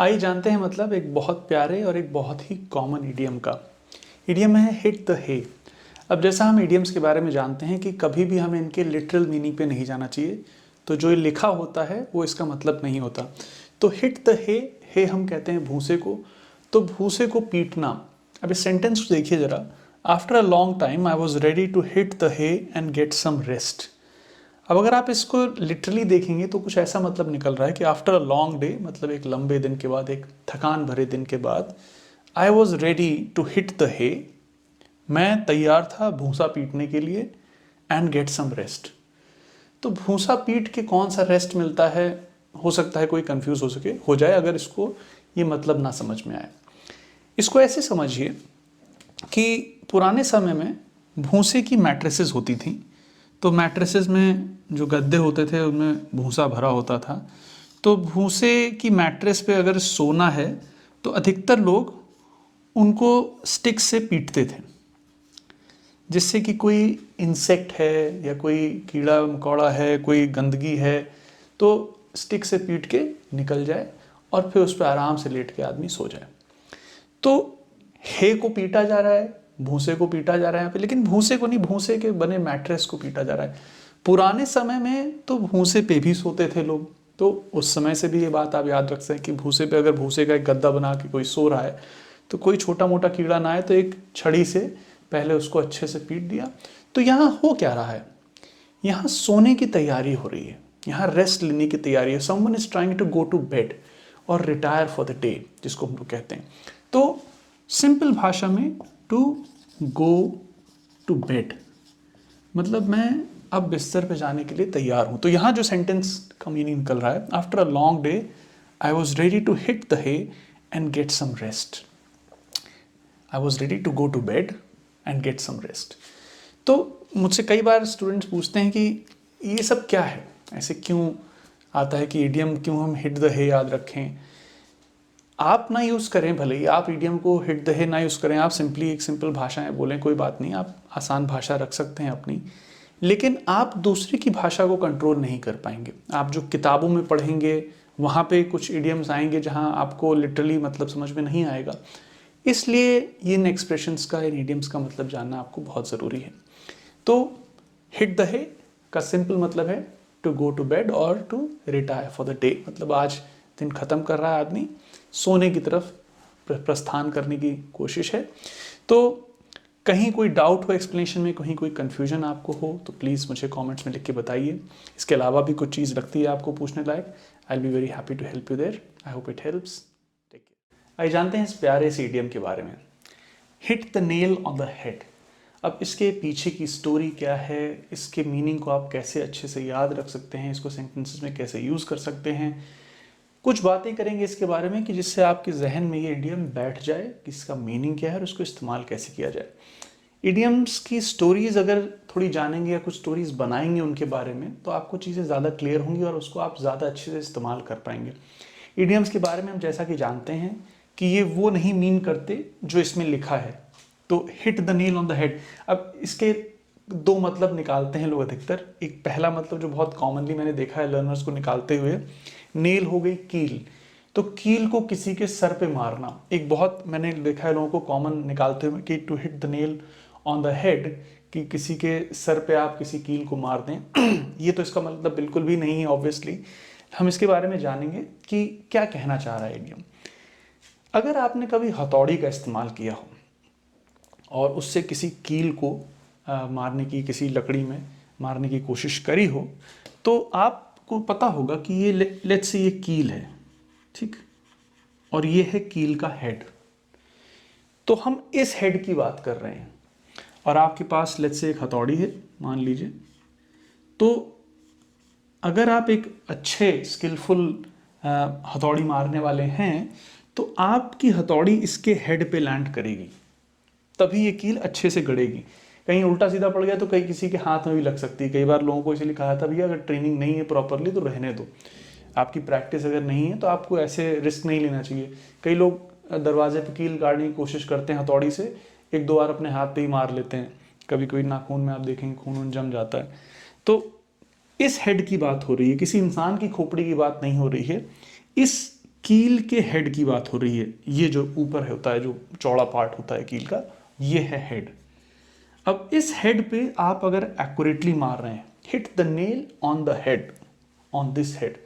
आइए जानते हैं मतलब एक बहुत प्यारे और एक बहुत ही कॉमन इडियम का। इडियम है हिट द हे। अब जैसा हम इडियम्स के बारे में जानते हैं कि कभी भी हमें इनके लिटरल मीनिंग पे नहीं जाना चाहिए, तो जो ये लिखा होता है वो इसका मतलब नहीं होता। तो हिट द हे हम कहते हैं भूसे को, तो भूसे को पीटना। अब इस सेंटेंस को देखिए ज़रा। After a long time I was ready to hit the hay and get some rest. अब अगर आप इसको लिटरली देखेंगे तो कुछ ऐसा मतलब निकल रहा है कि आफ्टर अ लॉन्ग डे, मतलब एक लंबे दिन के बाद, एक थकान भरे दिन के बाद, I was ready to hit the hay, मैं तैयार था भूसा पीटने के लिए, एंड गेट सम रेस्ट। तो भूसा पीट के कौन सा रेस्ट मिलता है, हो सकता है कोई कंफ्यूज हो जाए अगर इसको ये मतलब ना समझ में आए। इसको ऐसे समझिए कि पुराने समय में भूसे की मैट्रेसेस होती थी, तो मैट्रेसेस में जो गद्दे होते थे उनमें भूसा भरा होता था। तो भूसे की मैट्रेस पे अगर सोना है तो अधिकतर लोग उनको स्टिक से पीटते थे, जिससे कि कोई इंसेक्ट है या कोई कीड़ा मकोड़ा है, कोई गंदगी है, तो स्टिक से पीट के निकल जाए और फिर उस पर आराम से लेट के आदमी सो जाए। तो हे को पीटा जा रहा है, भूसे को पीटा जा रहा है यहाँ पे, लेकिन भूसे को नहीं, भूसे के बने मैट्रेस को पीटा जा रहा है। पुराने समय में तो भूसे पे भी सोते थे लोग, तो उस समय से भी ये बात आप याद रख सकते हैं कि भूसे पे अगर भूसे का एक गद्दा बना के कोई सो रहा है तो कोई छोटा मोटा कीड़ा ना आए तो एक छड़ी से पहले उसको अच्छे से पीट दिया। तो यहाँ हो क्या रहा है, यहाँ सोने की तैयारी हो रही है, यहाँ रेस्ट लेने की तैयारी है। Someone is trying to go to bed और रिटायर फॉर द डे, जिसको हम लोग कहते हैं। तो सिंपल भाषा में टू गो टू बेड मतलब मैं अब बिस्तर पे जाने के लिए तैयार हूं। तो यहाँ जो सेंटेंस का मीनिंग निकल रहा है, after a long day I was ready to hit the hay and get some rest. I was ready to go to bed and get some rest. तो मुझसे कई बार स्टूडेंट्स पूछते हैं कि ये सब क्या है, ऐसे क्यों आता है कि इडियम क्यों हम हिट द हे याद रखें। आप ना यूज़ करें, भले ही आप इडियम को हिट द हे ना यूज़ करें, आप सिंपली एक सिंपल भाषाएं बोलें, कोई बात नहीं, आप आसान भाषा रख सकते हैं अपनी, लेकिन आप दूसरे की भाषा को कंट्रोल नहीं कर पाएंगे। आप जो किताबों में पढ़ेंगे वहाँ पे कुछ इडियम्स आएंगे जहाँ आपको लिटरली मतलब समझ में नहीं आएगा, इसलिए इन एक्सप्रेशंस का, इन इडियम्स का मतलब जानना आपको बहुत ज़रूरी है। तो हिट द हे का सिंपल मतलब है टू गो टू बेड और to retire for the day, मतलब आज दिन ख़त्म कर रहा है आदमी, सोने की तरफ प्रस्थान करने की कोशिश है। तो कहीं कोई डाउट हो एक्सप्लेनेशन में, कहीं कोई कन्फ्यूजन आपको हो तो प्लीज़ मुझे कमेंट्स में लिख के बताइए। इसके अलावा भी कुछ चीज़ लगती है आपको पूछने लायक, I will be very happy to help you there. I hope it helps. Take care. आइए जानते हैं इस प्यारे से इडियम के बारे में, hit the nail on the head. अब इसके पीछे की स्टोरी क्या है, इसके मीनिंग को आप कैसे अच्छे से याद रख सकते हैं, इसको सेंटेंसेस में कैसे यूज़ कर सकते हैं, कुछ बातें करेंगे इसके बारे में कि जिससे आपके जहन में ये इडियम बैठ जाए कि इसका मीनिंग क्या है और उसको इस्तेमाल कैसे किया जाए। इडियम्स की स्टोरीज़ अगर थोड़ी जानेंगे या कुछ स्टोरीज़ बनाएंगे उनके बारे में, तो आपको चीज़ें ज़्यादा क्लियर होंगी और उसको आप ज़्यादा अच्छे से इस्तेमाल कर पाएंगे। इडियम्स के बारे में हम जैसा कि जानते हैं कि ये वो नहीं मीन करते जो इसमें लिखा है। तो hit the nail on the head, अब इसके दो मतलब निकालते हैं लोग अधिकतर। एक पहला मतलब जो बहुत कॉमनली मैंने देखा है लर्नर्स को निकालते हुए, नेल हो गई कील, तो कील को किसी के सर पे मारना। एक बहुत मैंने देखा है लोगों को कॉमन निकालते हुए कि to hit the nail on the head, कि किसी के सर पे आप किसी कील को मार दें। ये तो इसका मतलब बिल्कुल भी नहीं है ऑब्वियसली। हम इसके बारे में जानेंगे कि क्या कहना चाह रहा है इडियम। अगर आपने कभी हथौड़ी का इस्तेमाल किया हो और उससे किसी कील को मारने की, किसी लकड़ी में मारने की कोशिश करी हो, तो आपको पता होगा कि ये लेट्स से ये कील है, ठीक, और ये है कील का हेड। तो हम इस हेड की बात कर रहे हैं और आपके पास लेट्स से एक हथौड़ी है मान लीजिए। तो अगर आप एक अच्छे स्किलफुल हथौड़ी मारने वाले हैं तो आपकी हथौड़ी इसके हेड पे लैंड करेगी, तभी ये कील अच्छे से गड़ेगी। कहीं उल्टा सीधा पड़ गया तो कहीं किसी के हाथ में भी लग सकती है। कई बार लोगों को इसलिए कहा था भैया अगर ट्रेनिंग नहीं है प्रॉपरली तो रहने दो, आपकी प्रैक्टिस अगर नहीं है तो आपको ऐसे रिस्क नहीं लेना चाहिए। कई लोग दरवाजे पे कील गाड़ने की कोशिश करते हैं हथौड़ी से, एक दो बार अपने हाथ पे ही मार लेते हैं, कभी कभी नाखून में आप देखेंगे खून जम जाता है। तो इस हेड की बात हो रही है, किसी इंसान की खोपड़ी की बात नहीं हो रही है। इस कील के हेड की बात हो रही है। ये जो ऊपर होता है, जो चौड़ा पार्ट होता है कील का, ये है हेड। अब इस हेड पे आप अगर एक्यूरेटली मार रहे हैं, hit the nail on the head, on this head,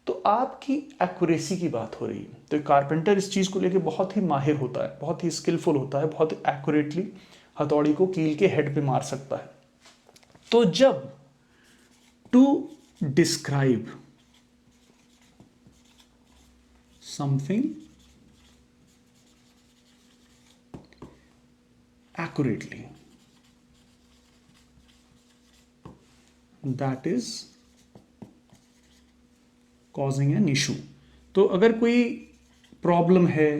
तो आपकी एक्यूरेसी की बात हो रही है। तो कारपेंटर इस चीज़ को लेके बहुत ही माहिर होता है, बहुत ही स्किलफुल होता है, बहुत एक्यूरेटली हथौड़ी को कील के हेड पे मार सकता है। तो जब to describe something accurately, that is causing an issue। तो अगर कोई प्रॉब्लम है,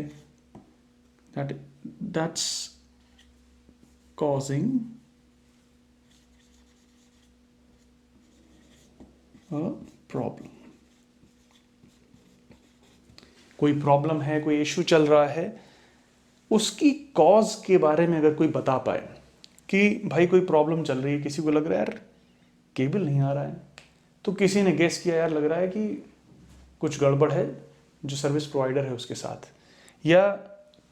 that's causing a problem, कोई प्रॉब्लम है, कोई इशू चल रहा है, उसकी कॉज के बारे में अगर कोई बता पाए कि भाई कोई प्रॉब्लम चल रही है, किसी को लग रहा है यार केबल नहीं आ रहा है, तो किसी ने गेस किया यार लग रहा है कि कुछ गड़बड़ है जो सर्विस प्रोवाइडर है उसके साथ, या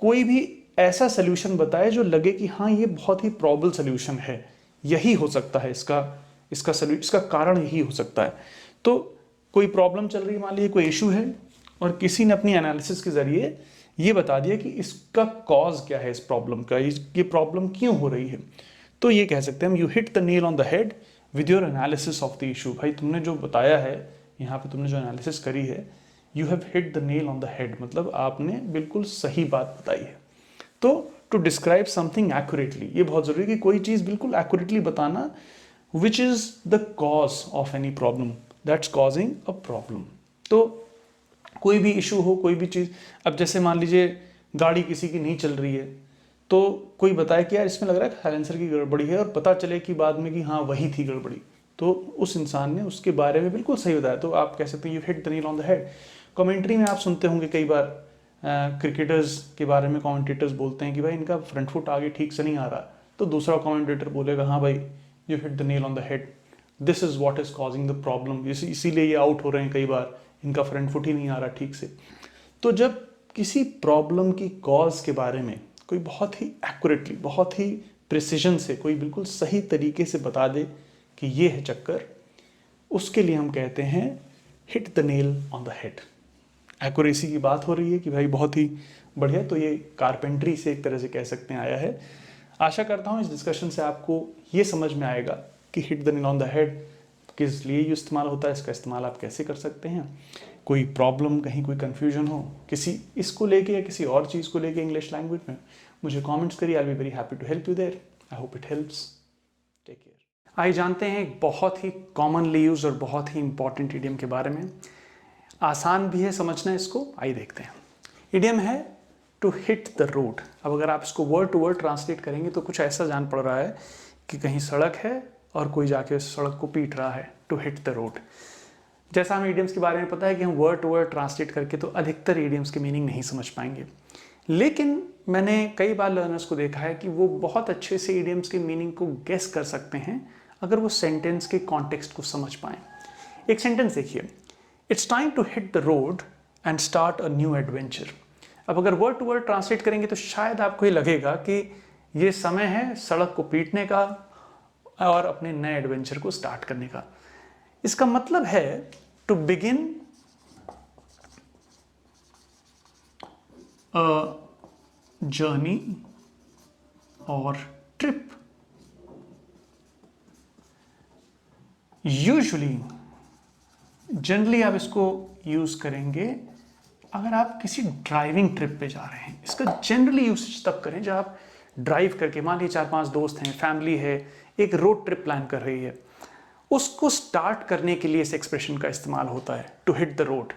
कोई भी ऐसा सोल्यूशन बताए जो लगे कि हाँ ये बहुत ही प्रॉबल सोल्यूशन है, यही हो सकता है, इसका कारण यही हो सकता है। तो कोई प्रॉब्लम चल रही है, मान लीजिए कोई इशू है, और किसी ने अपनी एनालिसिस के जरिए ये बता दिया कि इसका कॉज क्या है, इस प्रॉब्लम का, ये प्रॉब्लम क्यों हो रही है। तो ये कह सकते हैं हम, you hit the nail on the head with your analysis of the issue. भाई तुमने जो बताया है यहाँ पे, तुमने जो एनालिसिस करी है, you have hit the nail on the head, मतलब आपने बिल्कुल सही बात बताई है। तो टू डिस्क्राइब समथिंग एक्यूरेटली, ये बहुत जरूरी है कि कोई चीज़ बिल्कुल एक्यूरेटली बताना, which is the cause of any problem that's causing a problem. तो कोई भी इशू हो, कोई भी चीज़, अब जैसे मान लीजिए गाड़ी किसी की नहीं चल रही है, तो कोई बताए कि यार इसमें लग रहा है साइलेंसर की गड़बड़ी है, और पता चले कि बाद में कि हाँ वही थी गड़बड़ी, तो उस इंसान ने उसके बारे में बिल्कुल सही बताया, तो आप कह सकते हैं you hit the nail on the head. Commentary में आप सुनते होंगे कई बार क्रिकेटर्स के बारे में कमेंटेटर्स बोलते हैं कि भाई इनका फ्रंट फुट आगे ठीक से नहीं आ रहा, तो दूसरा कमेंटेटर बोलेगा हाँ भाई you hit the nail on the head, this is what is causing the problem, इसीलिए ये आउट हो रहे हैं, कई बार इनका फ्रंट फुट ही नहीं आ रहा ठीक से। तो जब किसी प्रॉब्लम की कॉज के बारे में कोई बहुत ही एक्यूरेटली, बहुत ही प्रिसीजन से, कोई बिल्कुल सही तरीके से बता दे कि ये है चक्कर, उसके लिए हम कहते हैं hit the nail on the head. Accuracy की बात हो रही है कि भाई बहुत ही बढ़िया, तो ये कारपेंट्री से एक तरह से कह सकते हैं आया है। आशा करता हूँ इस डिस्कशन से आपको ये समझ में आएगा कि hit the nail on the head किस लिए ये इस्तेमाल होता है, इसका इस्तेमाल आप कैसे कर सकते हैं। कोई प्रॉब्लम, कहीं कोई कन्फ्यूजन हो किसी इसको लेके या किसी और चीज़ को लेके इंग्लिश लैंग्वेज में, मुझे कमेंट्स करिए, I will be very happy to help you there. I hope it helps. Take care. आइए जानते हैं एक बहुत ही कॉमनली यूज और बहुत ही इंपॉर्टेंट इडियम के बारे में। आसान भी है समझना इसको, आइए देखते हैं। इडियम है टू हिट द रोड। अब अगर आप इसको वर्ड टू वर्ड ट्रांसलेट करेंगे तो कुछ ऐसा जान पड़ रहा है कि कहीं सड़क है और कोई जाके उस सड़क को पीट रहा है, टू हिट द रोड। जैसा हमें इडियम्स के बारे में पता है कि हम वर्ड टू वर्ड ट्रांसलेट करके तो अधिकतर इडियम्स के मीनिंग नहीं समझ पाएंगे, लेकिन मैंने कई बार लर्नर्स को देखा है कि वो बहुत अच्छे से इडियम्स के मीनिंग को गेस कर सकते हैं अगर वो सेंटेंस के कॉन्टेक्स्ट को समझ पाएं। एक सेंटेंस देखिए, it's time to hit the road and start a new adventure. अब अगर वर्ड टू वर्ड ट्रांसलेट करेंगे तो शायद आपको ये लगेगा कि ये समय है सड़क को पीटने का और अपने नए एडवेंचर को स्टार्ट करने का। इसका मतलब है टू बिगिन अ जर्नी और ट्रिप। यूजुअली जनरली आप इसको यूज करेंगे अगर आप किसी ड्राइविंग ट्रिप पे जा रहे हैं। इसका जनरली यूसेज तब करें जब आप ड्राइव करके, मान लीजिए 4-5 दोस्त हैं, फैमिली है, एक रोड ट्रिप प्लान कर रही है, उसको स्टार्ट करने के लिए इस एक्सप्रेशन का इस्तेमाल होता है, टू हिट द रोड।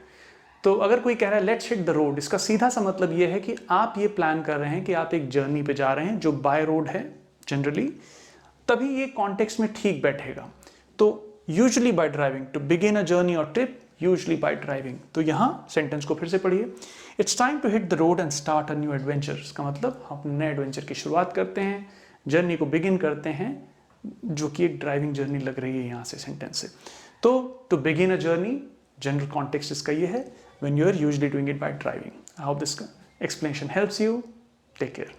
तो अगर कोई कह रहा है लेट्स हिट द रोड, इसका सीधा सा मतलब ये है कि आप ये प्लान कर रहे हैं कि आप एक जर्नी पे जा रहे हैं जो बाय रोड है जनरली, तभी ये कॉन्टेक्स्ट में ठीक बैठेगा। तो usually by driving, to begin a journey और ट्रिप, यूजुअली बाय ड्राइविंग। तो यहाँ सेंटेंस को फिर से पढ़िए, it's time to hit the road and start a new adventure. इसका मतलब हम नए एडवेंचर की शुरुआत करते हैं, जर्नी को बिगिन करते हैं, जो कि एक ड्राइविंग जर्नी लग रही है यहाँ से सेंटेंस से। तो to begin a journey, general context इसका ये है, when you are usually doing it by driving. I hope this explanation helps you. Take care.